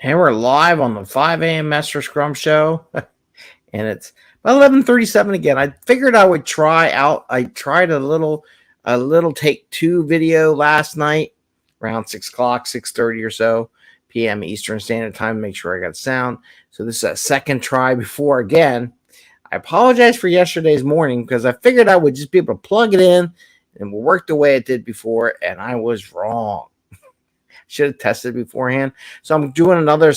And we're live on the 5 a.m. Mester Scrum show. And it's 11:37 again. I figured I would try out. I tried a little take two video last night around 6 o'clock, 6:30 or so p.m. Eastern Standard Time to make sure I got sound. So this is a second try before again. I apologize for yesterday's morning because I figured I would just be able to plug it in and we'll work the way it did before, and I was wrong. Should have tested beforehand. So I'm doing another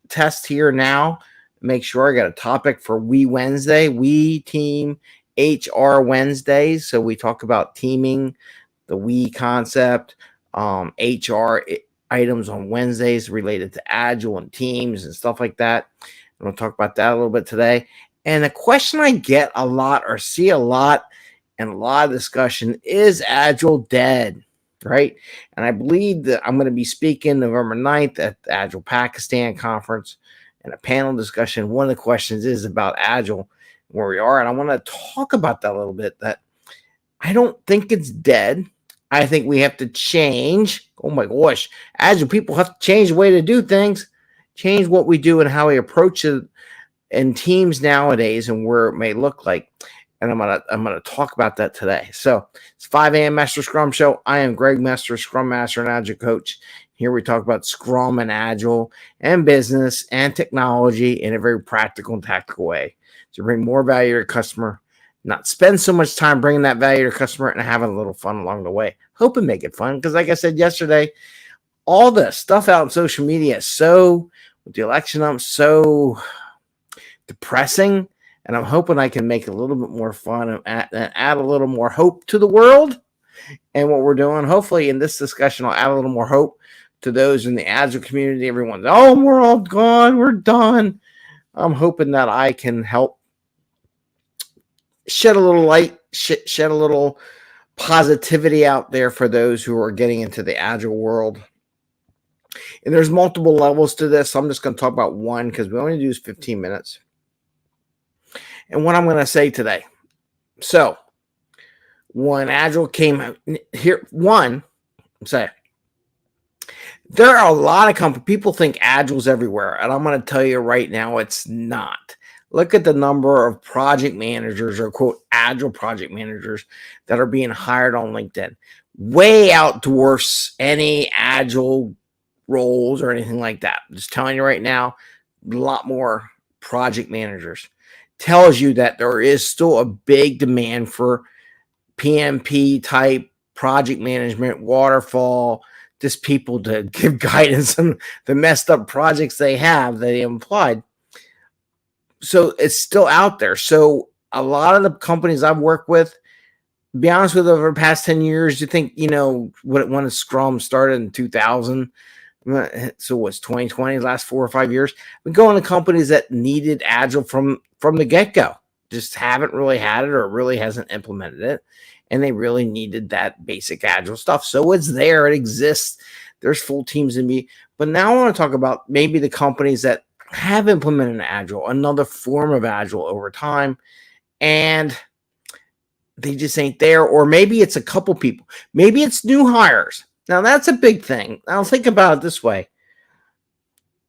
test here now. Make sure I got a topic for We Wednesday, We Team HR Wednesdays. So we talk about teaming, the we concept, HR items on Wednesdays related to Agile and teams and stuff like that. I'm going to talk about that a little bit today. And a question I get a lot or see a lot and a lot of discussion is Agile dead? Right. And I believe that I'm going to be speaking November 9th at the Agile Pakistan conference and a panel discussion. One of the questions is about Agile, where we are. And I want to talk about that a little bit, that I don't think it's dead. I think we have to change. Oh my gosh. Agile people have to change the way to do things, change what we do and how we approach it in teams nowadays and where it may look like. And I'm gonna talk about that today. So it's 5 a.m. Mester Scrum Show. I am Greg Mester, Scrum Master and Agile Coach. Here we talk about Scrum and Agile and business and technology in a very practical and tactical way to bring more value to your customer, not spend so much time bringing that value to your customer and having a little fun along the way. Hope and make it fun, because like I said yesterday, all the stuff out on social media is so, with the election up, so depressing. And I'm hoping I can make it a little bit more fun and add a little more hope to the world and what we're doing. Hopefully in this discussion, I'll add a little more hope to those in the Agile community. Everyone's, oh, we're all gone, we're done. I'm hoping that I can help shed a little light, shed a little positivity out there for those who are getting into the Agile world. And there's multiple levels to this. So I'm just going to talk about one because we only do 15 minutes. And what I'm going to say today. So when Agile came out here, there are a lot of companies. People think Agile's everywhere. And I'm going to tell you right now, it's not. Look at the number of project managers, or quote, Agile project managers that are being hired on LinkedIn. Way outdwarfs any Agile roles or anything like that. I'm just telling you right now, a lot more project managers. Tells you that there is still a big demand for PMP type project management, waterfall, just people to give guidance on the messed up projects they have that they implied. So it's still out there. So a lot of the companies I've worked with, to be honest with you, over the past 10 years, you think, when Scrum started in 2000, so what's 2020, last 4 or 5 years, we go into companies that needed Agile from the get-go, just haven't really had it or really hasn't implemented it, and they really needed that basic Agile stuff. So it's there, it exists, there's full teams in me. But now I want to talk about maybe the companies that have implemented Agile, another form of Agile over time, and they just ain't there. Or maybe it's a couple people, maybe it's new hires. Now, that's a big thing. Now, think about it this way.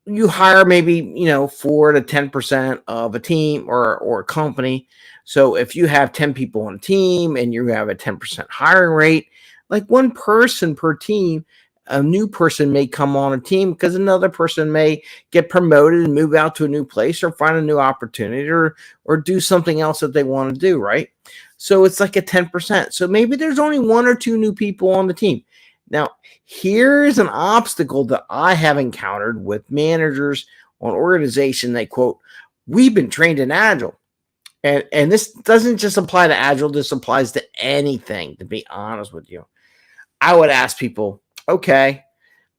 You hire maybe, 4 to 10% of a team or a company. So if you have 10 people on a team and you have a 10% hiring rate, like one person per team, a new person may come on a team because another person may get promoted and move out to a new place or find a new opportunity or do something else that they want to do, right? So it's like a 10%. So maybe there's only 1 or 2 new people on the team. Now, here's an obstacle that I have encountered with managers on organization. They quote, we've been trained in Agile. And this doesn't just apply to Agile. This applies to anything, to be honest with you. I would ask people, okay.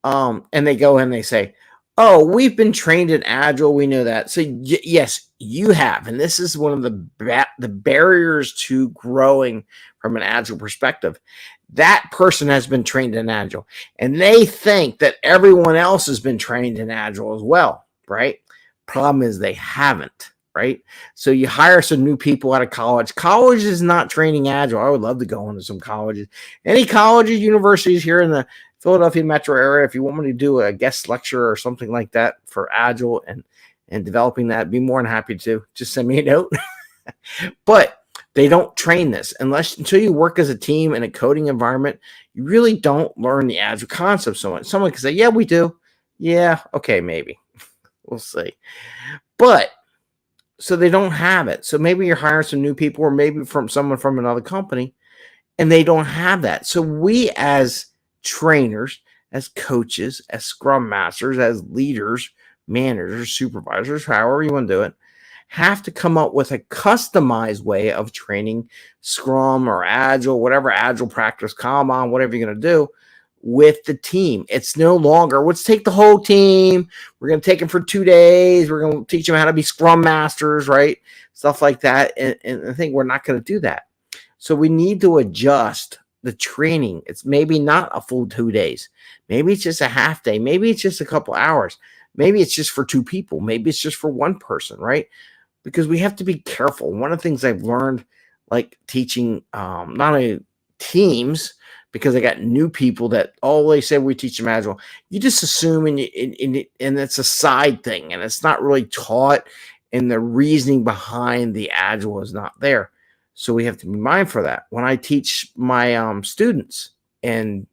And they go and they say, oh, we've been trained in Agile. We know that. So yes, you have. And this is one of the barriers to growing from an Agile perspective. That person has been trained in Agile, and they think that everyone else has been trained in Agile as well, right? Problem is they haven't. right? So you hire some new people out of college. College is not training Agile. I would love to go into some colleges. Any colleges, universities here in the Philadelphia metro area, if you want me to do a guest lecture or something like that for Agile and developing that, be more than happy to. Just send me a note. But they don't train this until you work as a team in a coding environment. You really don't learn the Agile concept so much. Someone can say, yeah, we do. Yeah, okay, maybe. We'll see. But so they don't have it. So maybe you're hiring some new people, or maybe from someone from another company, and they don't have that. So we as trainers, as coaches, as scrum masters, as leaders, managers, supervisors, however you want to do it, have to come up with a customized way of training Scrum or Agile, whatever Agile practice, Kanban, whatever you're going to do with the team. It's no longer, let's take the whole team. We're going to take them for 2 days. We're going to teach them how to be Scrum masters, right? Stuff like that. And I think we're not going to do that. So we need to adjust the training. It's maybe not a full 2 days. Maybe it's just a half day. Maybe it's just a couple hours. Maybe it's just for 2 people. Maybe it's just for 1 person, right? Because we have to be careful. One of the things I've learned, like teaching not only teams, because I got new people that they say we teach them Agile. You just assume and it's a side thing, and it's not really taught, and the reasoning behind the Agile is not there. So we have to be mindful of that. When I teach my students in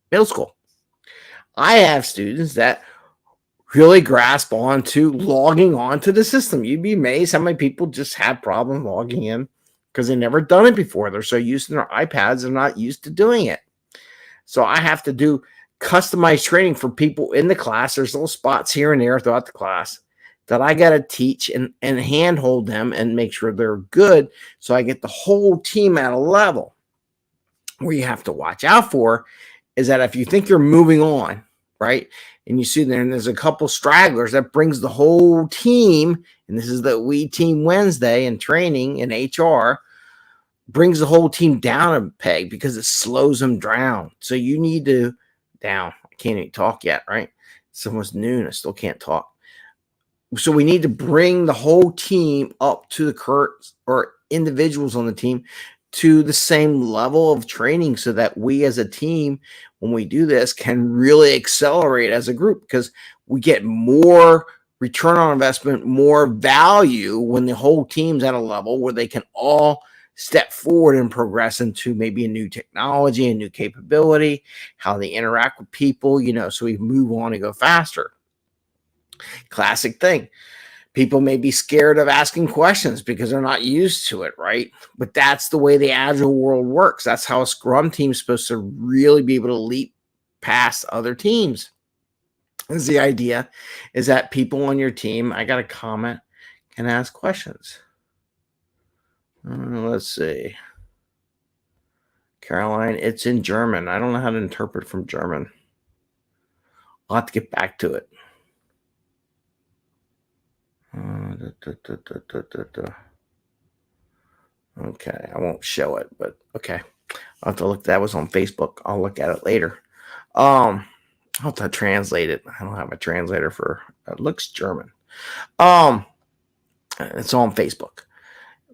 middle school, I have students that really grasp onto logging onto the system. You'd be amazed how many people just have problems logging in because they've never done it before. They're so used to their iPads, they're not used to doing it. So I have to do customized training for people in the class. There's little spots here and there throughout the class that I got to teach and handhold them and make sure they're good. So I get the whole team at a level. Where you have to watch out for is that if you think you're moving on, right, and you see there and there's a couple stragglers, that brings the whole team, and this is the We Team Wednesday in training in HR, brings the whole team down a peg because it slows them down. So you need to I can't even talk yet, right? It's almost noon. I still can't talk. So we need to bring the whole team up to the current, or individuals on the team, to the same level of training so that we as a team, when we do this, can really accelerate as a group, because we get more return on investment, more value when the whole team's at a level where they can all step forward and progress into maybe a new technology, a new capability, how they interact with people, so we move on and go faster. Classic thing. People may be scared of asking questions because they're not used to it, right? But that's the way the Agile world works. That's how a Scrum team is supposed to really be able to leap past other teams. Is the idea is that people on your team, I got a comment, can ask questions. Let's see. Caroline, it's in German. I don't know how to interpret from German. I'll have to get back to it. Okay, I won't show it, but okay. I'll have to look. That was on Facebook. I'll look at it later. I'll have to translate it. I don't have a translator for it. Looks German. It's on Facebook.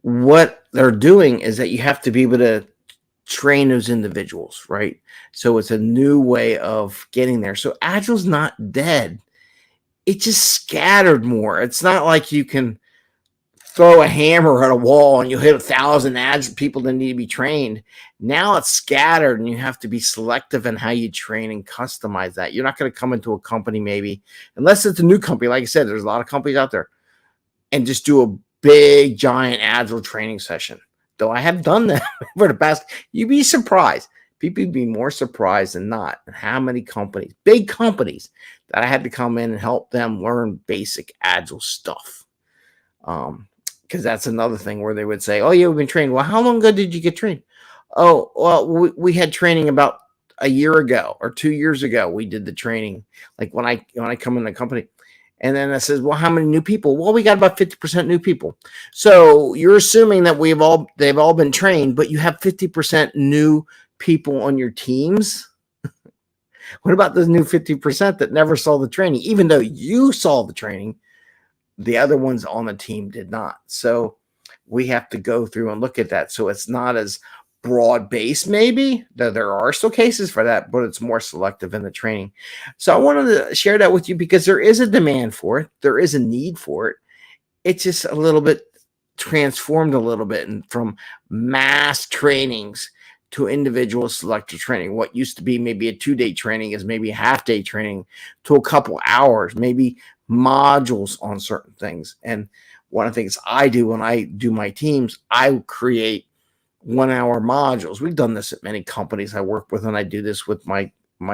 What they're doing is that you have to be able to train those individuals, right? So it's a new way of getting there. So Agile's not dead. It just scattered more. It's not like you can throw a hammer at a wall and you'll hit 1,000 Agile people that need to be trained. Now it's scattered, and you have to be selective in how you train and customize that. You're not going to come into a company, maybe, unless it's a new company. Like I said, there's a lot of companies out there, and just do a big, giant Agile training session. Though I have done that for the past, you'd be surprised. People would be more surprised than not at how many companies, big companies, that I had to come in and help them learn basic Agile stuff. Because that's another thing where they would say, oh, yeah, we've been trained. Well, how long ago did you get trained? Oh, well, we had training about a year ago or 2 years ago. We did the training, like when I come in the company. And then it says, well, how many new people? Well, we got about 50% new people. So you're assuming that they've all been trained, but you have 50% new people on your teams. What about those new 50% that never saw the training? Even though you saw the training, the other ones on the team did not. So we have to go through and look at that. So it's not as broad based, maybe, though there are still cases for that, but it's more selective in the training. So I wanted to share that with you because there is a demand for it, there is a need for it. It's just a little bit transformed a little bit, and from mass trainings to individual selective training. What used to be maybe a 2-day training is maybe a half-day training to a couple hours, maybe modules on certain things. And one of the things I do when I do my teams, I create 1-hour modules. We've done this at many companies I work with, and I do this with my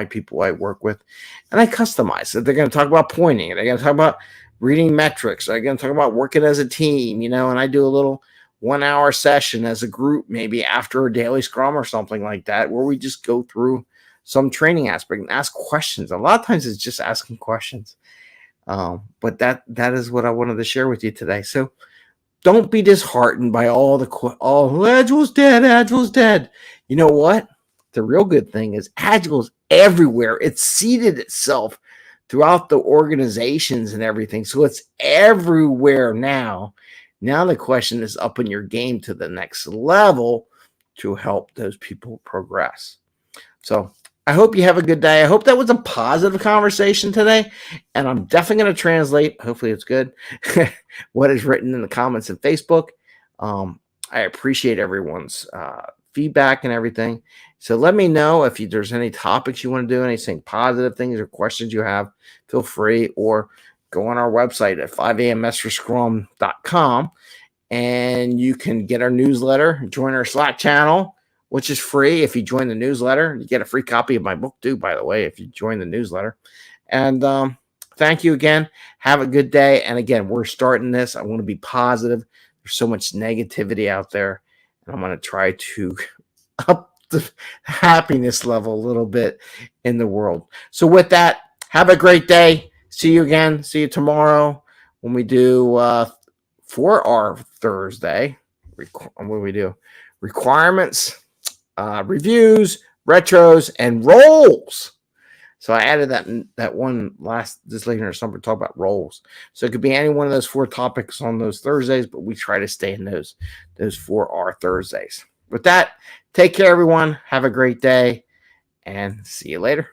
people I work with, and I customize it. They're going to talk about pointing. They're going to talk about reading metrics. They're going to talk about working as a team, and I do a little 1-hour session as a group, maybe after a daily scrum or something like that, where we just go through some training aspect and ask questions. A lot of times it's just asking questions. But that is what I wanted to share with you today. So don't be disheartened by all Agile's dead, Agile's dead. You know what? The real good thing is Agile's everywhere. It's seeded itself throughout the organizations and everything. So it's everywhere now. Now the question is upping your game to the next level to help those people progress. So I hope you have a good day. I hope that was a positive conversation today. And I'm definitely going to translate, hopefully it's good, what is written in the comments in Facebook. I appreciate everyone's feedback and everything. So let me know if there's any topics you want to do, anything positive things or questions you have, feel free, or go on our website at 5amMesterScrum.com, and you can get our newsletter, join our Slack channel, which is free. If you join the newsletter, you get a free copy of my book too, by the way, if you join the newsletter. And thank you again. Have a good day. And again, we're starting this. I want to be positive. There's so much negativity out there, and I'm going to try to up the happiness level a little bit in the world. So with that, have a great day. See you again. See you tomorrow when we do for our Thursday. What do we do? Requirements, reviews, retros, and roles. So I added that one this later in summer, talk about roles. So it could be any one of those 4 topics on those Thursdays, but we try to stay in those for our Thursdays. With that, take care, everyone. Have a great day, and see you later.